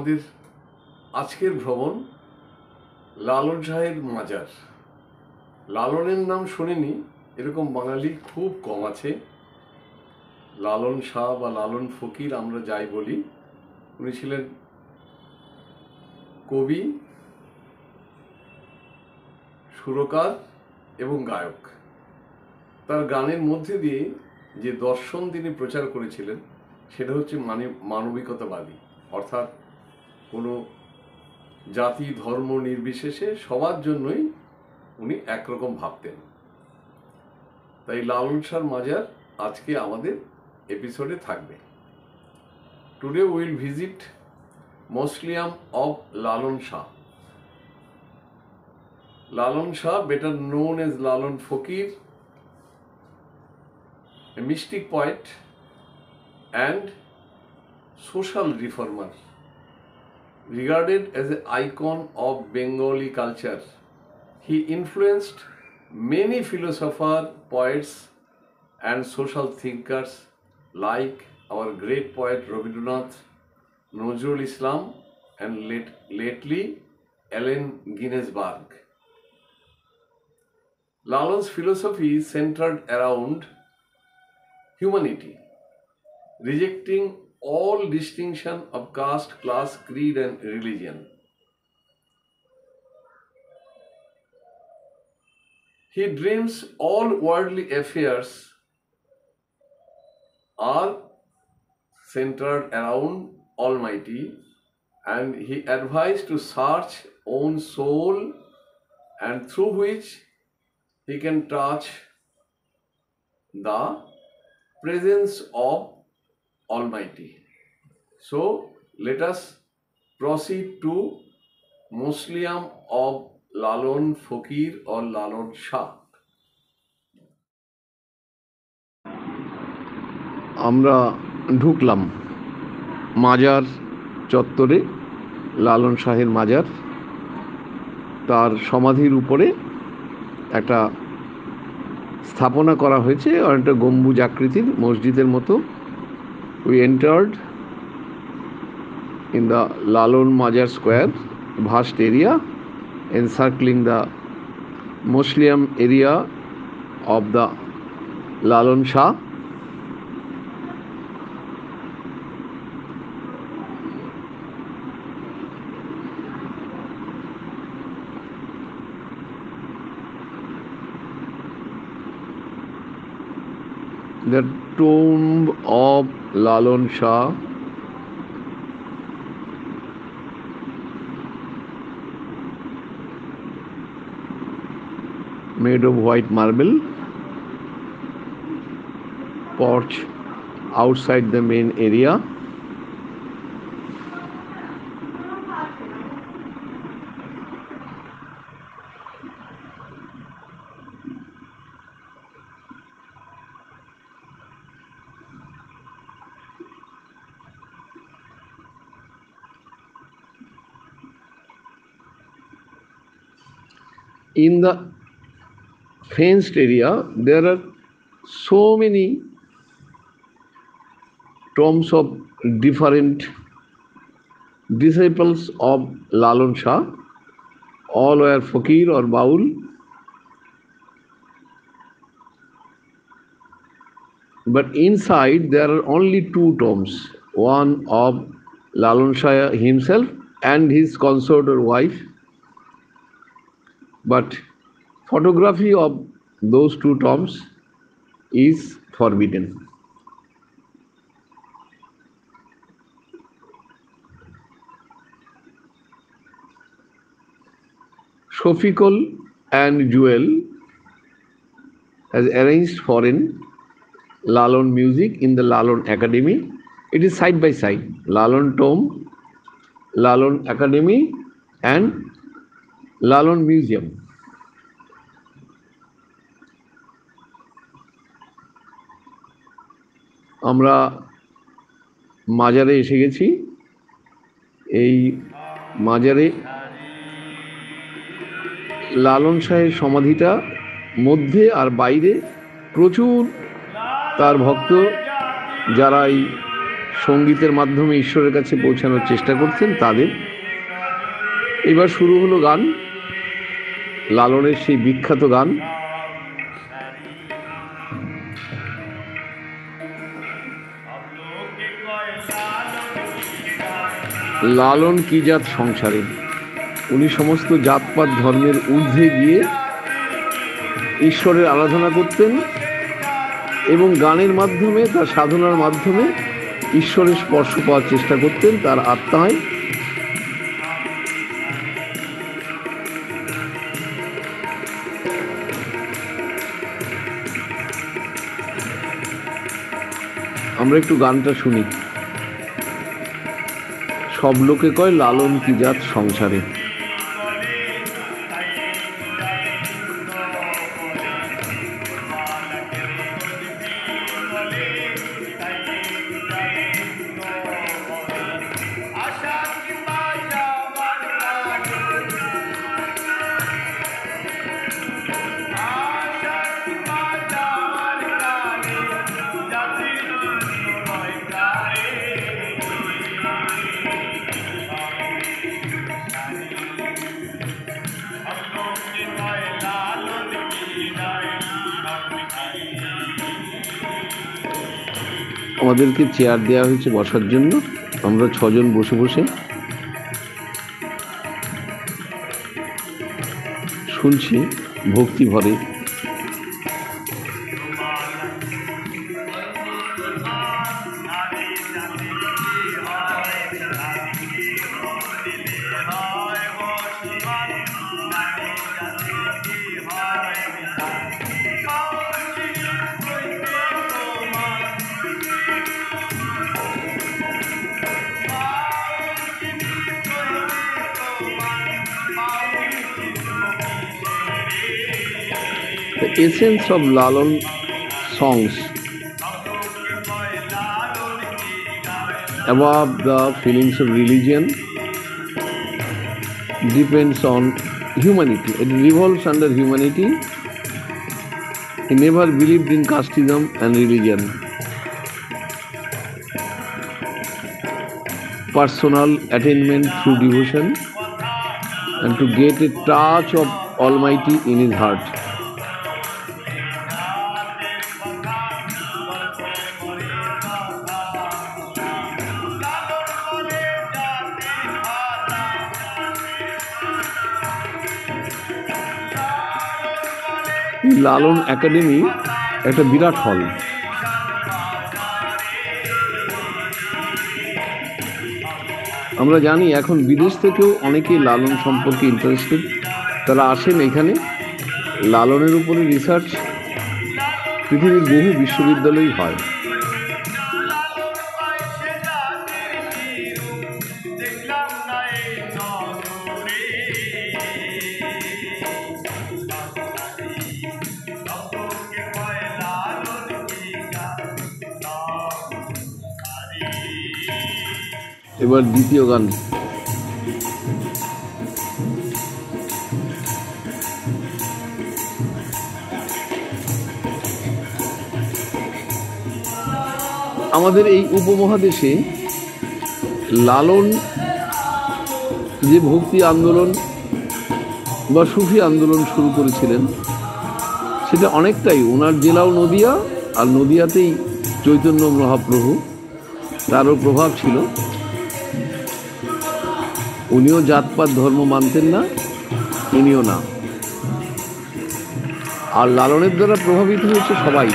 আমাদের আজকের ভ্রমণ লালন শাহের মাজার। লালনের নাম শুনিনি এরকম বাঙালি খুব কম আছে। লালন শাহ বা লালন ফকির আমরা যাই বলি, উনি ছিলেন কবি, সুরকার এবং গায়ক। তার গানের মধ্যে দিয়ে যে দর্শন তিনি প্রচার করেছিলেন সেটা হচ্ছে মানবিকতাবাদী, অর্থাৎ কোনো জাতি ধর্ম নির্বিশেষে সবার জন্যই উনি একরকম ভাবতেন। তাই লালন শাহর মাজার আজকে আমাদের এপিসোডে থাকবে। Today will visit mausoleum of Lalon Shah. Lalan Shah, better known as Lalan Fakir, a mystic poet and social reformer, regarded as an icon of Bengali culture. He influenced many philosophers, poets, and social thinkers like our great poet Rabindranath, Nazrul Islam, and lately Allen Ginsberg. Lalan's philosophy centered around humanity, rejecting all distinction of caste, class, creed, and religion. He dreams all worldly affairs are centered around Almighty, and he advised to search own soul, and through which he can touch the presence of Almighty. So let us proceed to Mausoleum of Lalan Fakir or Lalan Shah. আমরা ঢুকলাম মাজার চত্বরে, লালন শাহের মাজার। তার সমাধির উপরে একটা স্থাপনা করা হয়েছে, অনেকটা গম্বুজ আকৃতির মসজিদের মতো। We entered in the Lalon mazar square, vast area encircling the mausoleum area of the Lalon Shah. The tomb of Lalan Shah, made of white marble, porch outside the main area. In the fenced area, there are so many tombs of different disciples of Lalan Shah. All were Fakir or Baul. But inside there are only two tombs, one of Lalan Shah himself and his consort or wife. But photography of those two tombs is forbidden. Shafiqul and Jewel has arranged foreign Lalan music in the Lalan Academy. It is side by side, Lalan Tomb, Lalan Academy and Lalan Museum. আমরা মাজারে এসে গেছি। এই মাজারে লালন শাহের সমাধিটা মধ্যে আর বাইরে প্রচুর তার ভক্ত, যারা এই সঙ্গীতের মাধ্যমে ঈশ্বরের কাছে পৌঁছানোর চেষ্টা করতেন তাদের। এবার শুরু হলো গান, লালনের সেই বিখ্যাত গান। লালন কি জাত সংসারে। উনি সমস্ত জাতপাত ধর্মের ঊর্ধ্বে গিয়ে ঈশ্বরের আরাধনা করতেন এবং গানের মাধ্যমে, তার সাধনার মাধ্যমে ঈশ্বরের স্পর্শ পাওয়ার চেষ্টা করতেন তার আত্মায়। আমরা একটু গানটা শুনি। সব লোকে কয় লালন কি জাত সংসারে। আমাদেরকে চেয়ার দেওয়া হয়েছে বসার জন্য। আমরা 6 জন বসে বসে শুনছি ভক্তি ভরে। The essence of Lalon songs, above the feelings of religion, depends on humanity. It revolves under humanity. He never believed in casteism and religion. Personal attainment through devotion and to get a touch of Almighty in his heart. Lalon academy একটা বিরাট হল। আমরা জানি এখন বিদেশ থেকেও অনেকেই লালন সম্পর্কে interested, তারা আসেন এখানে। লালনের উপরে রিসার্চ পৃথিবীর বহু বিশ্ববিদ্যালয়েই হয়। এবার দ্বিতীয় গান। আমাদের এই উপমহাদেশে লালন যে ভক্তি আন্দোলন বা সুফি আন্দোলন শুরু করেছিলেন, সেটা অনেকটাই, ওনার জেলাও নদিয়া, আর নদিয়াতেই চৈতন্য মহাপ্রভু, তারও প্রভাব ছিল। উনিও জাতপাত ধর্ম মানতেন না, ইনিও না। আর লালনের দ্বারা প্রভাবিত হয়েছে সবাই।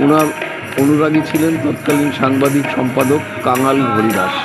ওনার অনুরাগী ছিলেন তৎকালীন সাংবাদিক সম্পাদক কাঙাল হরিদাস।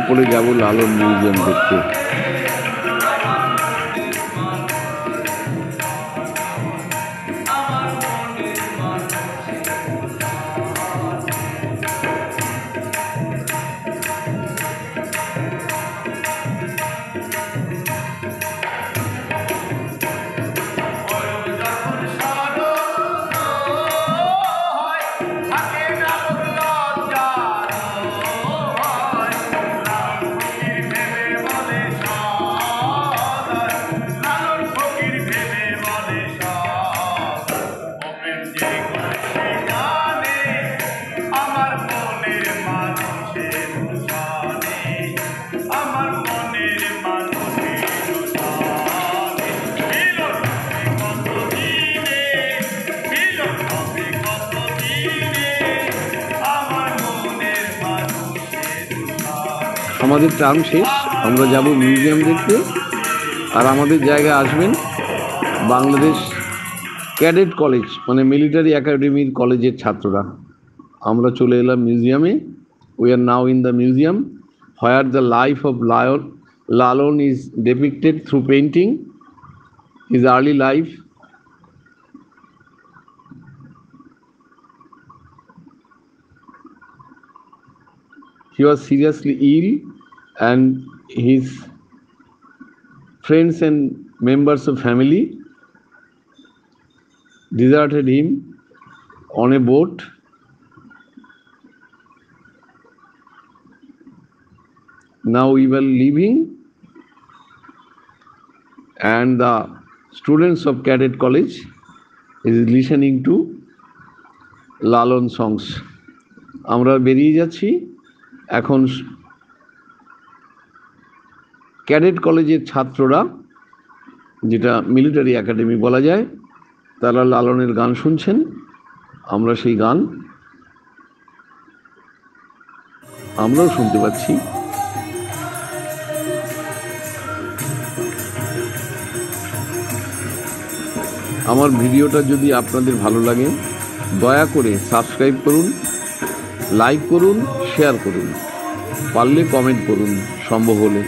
উপরে যাব লালন মিউজিয়াম দেখতে। আমাদের টার্ম শেষ, আমরা যাব মিউজিয়াম দেখতে। আর আমাদের জায়গায় আসবেন বাংলাদেশ ক্যাডেট কলেজ, মানে মিলিটারি একাডেমির কলেজের ছাত্ররা। আমরা চলে এলাম মিউজিয়ামে। We are now in the museum where the life of Lalon is depicted through painting, his early life. He was seriously ill and his friends and members of family deserted him on a boat. Now we were leaving and the students of Cadet College is listening to Lalon songs. আমরা বেরিয়ে যাচ্ছি এখন। Cadet কলেজের ছাত্ররা, যেটা military academy বলা যায়, তারা লালনের গান শুনছেন। আমরা সেই গান আমরাও শুনতে পাচ্ছি। আমার ভিডিওটা যদি আপনাদের ভালো লাগে, দয়া করে সাবস্ক্রাইব করুন, লাইক করুন, শেয়ার করুন, পারলে কমেন্ট করুন সম্ভব হলে।